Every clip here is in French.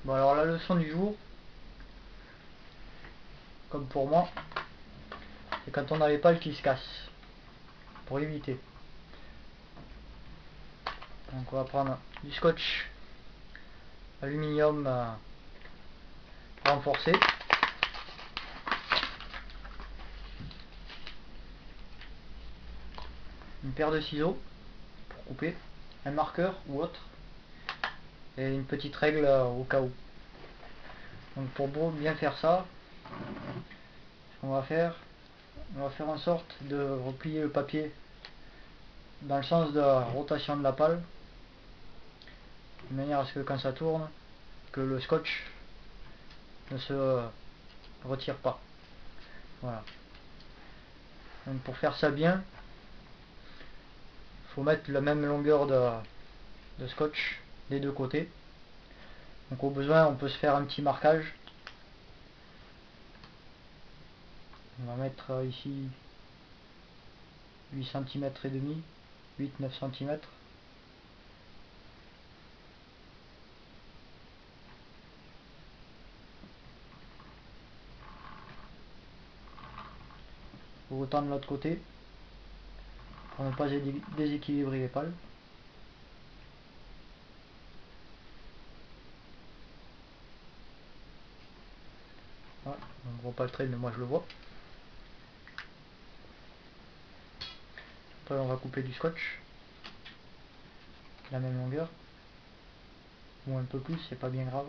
Bon, alors la leçon du jour, comme pour moi, c'est quand on a les pales qui se cassent, pour éviter. Donc on va prendre du scotch aluminium renforcé. Une paire de ciseaux pour couper, un marqueur ou autre, et une petite règle au cas où. Donc pour bien faire ça, ce qu'on va faire, on va faire en sorte de replier le papier dans le sens de la rotation de la pale, de manière à ce que quand ça tourne, que le scotch ne se retire pas. Voilà. Donc pour faire ça bien, il faut mettre la même longueur de scotch des deux côtés. Donc au besoin, on peut se faire un petit marquage. On va mettre ici 8 cm et demi, 8-9 cm. Autant de l'autre côté, pour ne pas déséquilibrer les pales. Voilà, on ne voit pas le trait, mais moi je le vois. Après on va couper du scotch, la même longueur, ou un peu plus, c'est pas bien grave.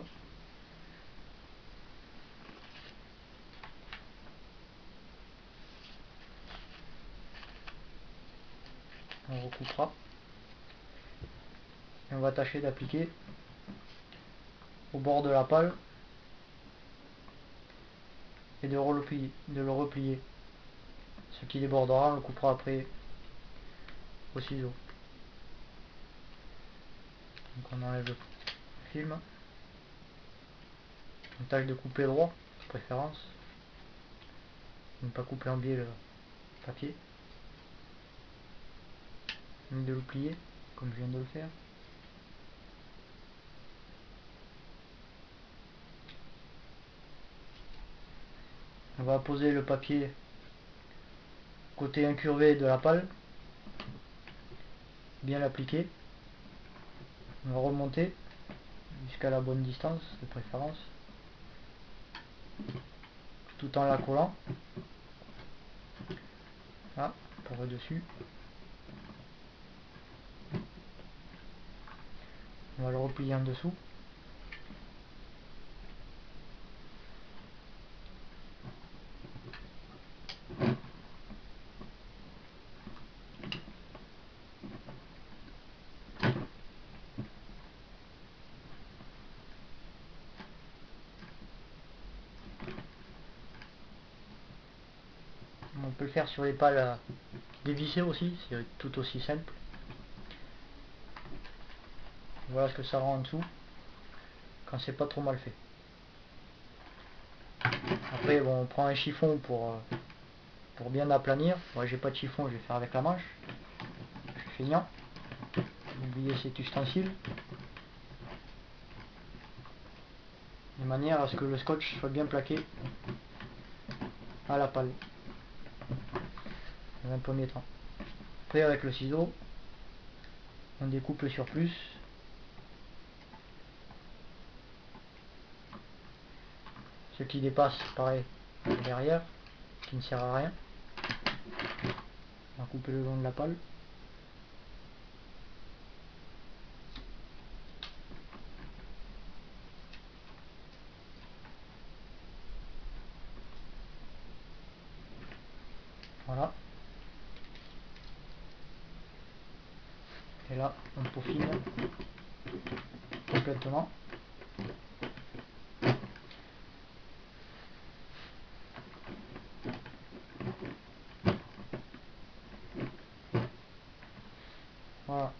On recoupera. Et on va tâcher d'appliquer au bord de la pale et de le replier. Ce qui débordera, on le coupera après au ciseau. Donc on enlève le film. On tâche de couper droit, de préférence. Ne pas couper en biais le papier. Ni de le plier, comme je viens de le faire. On va poser le papier côté incurvé de la pale, bien l'appliquer. On va remonter jusqu'à la bonne distance de préférence, tout en la collant. Là, pour le dessus. On va le replier en dessous. On peut le faire sur les pales dévissées aussi, c'est tout aussi simple. Voilà ce que ça rend en dessous, quand c'est pas trop mal fait. Après bon, on prend un chiffon pour bien aplanir. Moi j'ai pas de chiffon, je vais faire avec la manche. Je suis feignant. Oubliez cet ustensile. De manière à ce que le scotch soit bien plaqué à la pale. Dans un premier temps. Après avec le ciseau, on découpe le surplus. Ce qui dépasse, pareil, derrière, qui ne sert à rien. On va couper le long de la pale. Voilà. Et là, on peaufine complètement. Voilà.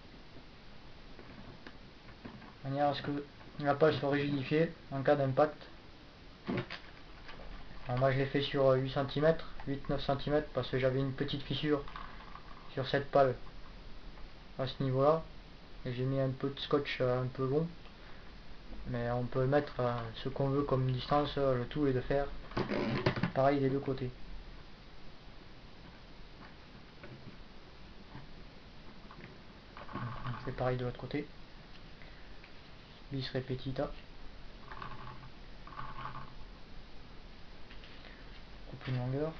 De manière à ce que la pale soit rigidifiée en cas d'impact. Moi je l'ai fait sur 8 cm, 8-9 cm parce que j'avais une petite fissure sur cette pale à ce niveau là et j'ai mis un peu de scotch un peu long mais on peut mettre ce qu'on veut comme distance, le tout est de faire pareil des deux côtés. On fait pareil de l'autre côté, bis repetita, coupe une longueur.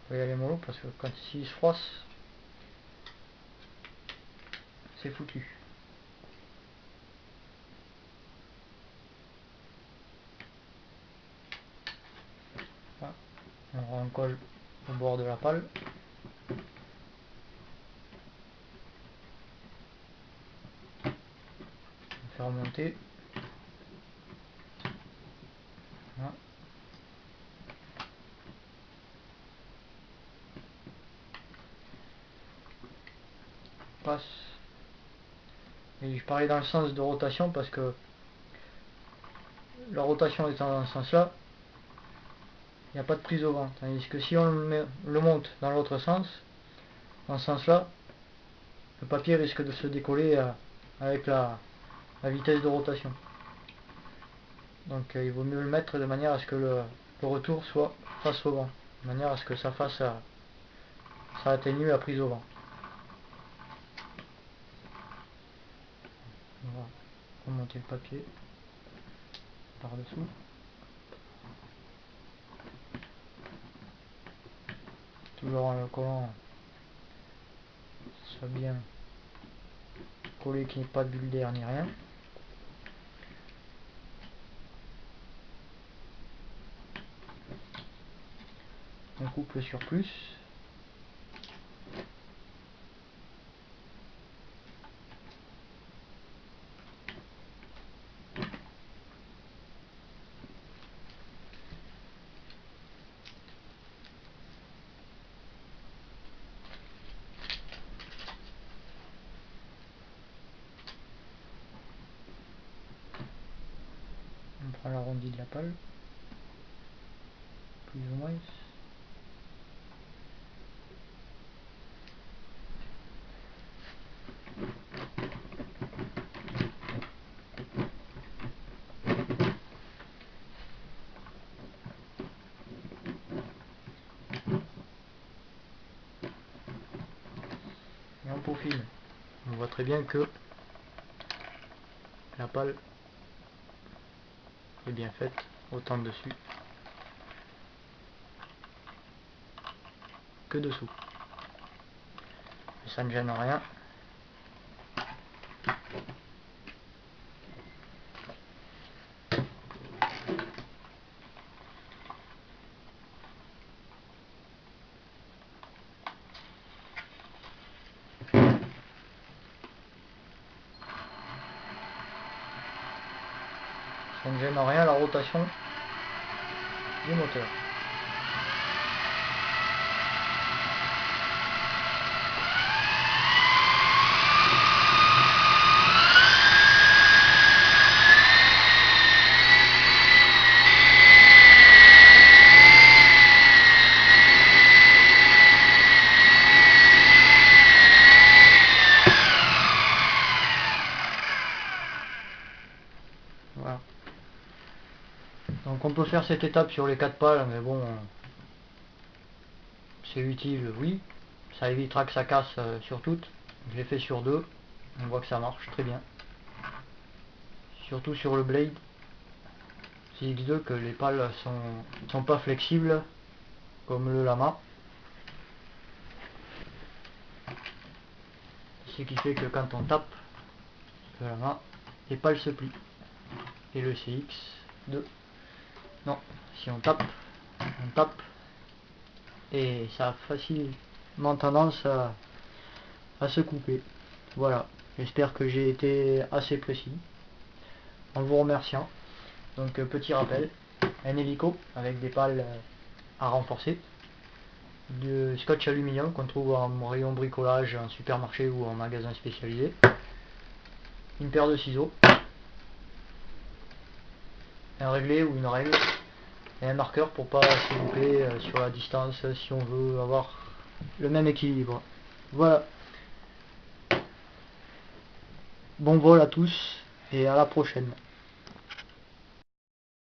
Faut y aller mollo parce que quand s'il se froisse, c'est foutu. Voilà. On recolle au bord de la pale. On fait remonter. Voilà. Passe. Et je parlais dans le sens de rotation parce que la rotation étant dans ce sens là, il n'y a pas de prise au vent. Tandis que si on le monte dans l'autre sens, dans ce sens là, le papier risque de se décoller avec la vitesse de rotation. Donc il vaut mieux le mettre de manière à ce que le retour soit face au vent, de manière à ce que ça fasse ça atténue la prise au vent. On va remonter le papier par dessous. Toujours en le collant, soit bien collé, qu'il n'y ait pas de bulle d'air ni rien. On coupe le surplus. On prend l'arrondi de la pale, plus ou moins. Et on peaufine. On voit très bien que la pale est bien faite, autant dessus que dessous. Et ça ne gêne rien. Ça ne gêne en rien la rotation du moteur. Voilà. Donc on peut faire cette étape sur les 4 pales, mais bon, c'est utile, oui. Ça évitera que ça casse sur toutes. Je l'ai fait sur 2. On voit que ça marche très bien. Surtout sur le blade CX2, que les pales sont pas flexibles comme le lama. Ce qui fait que quand on tape le lama, les pales se plient. Et le CX2, non. Si on tape, et ça a facilement tendance à se couper. Voilà, j'espère que j'ai été assez précis en vous remerciant. Donc petit rappel, un hélico avec des pales à renforcer, de scotch aluminium qu'on trouve en rayon bricolage, en supermarché ou en magasin spécialisé, une paire de ciseaux, un réglé ou une règle, et un marqueur pour pas se louper sur la distance si on veut avoir le même équilibre. Voilà, bon vol à tous et à la prochaine.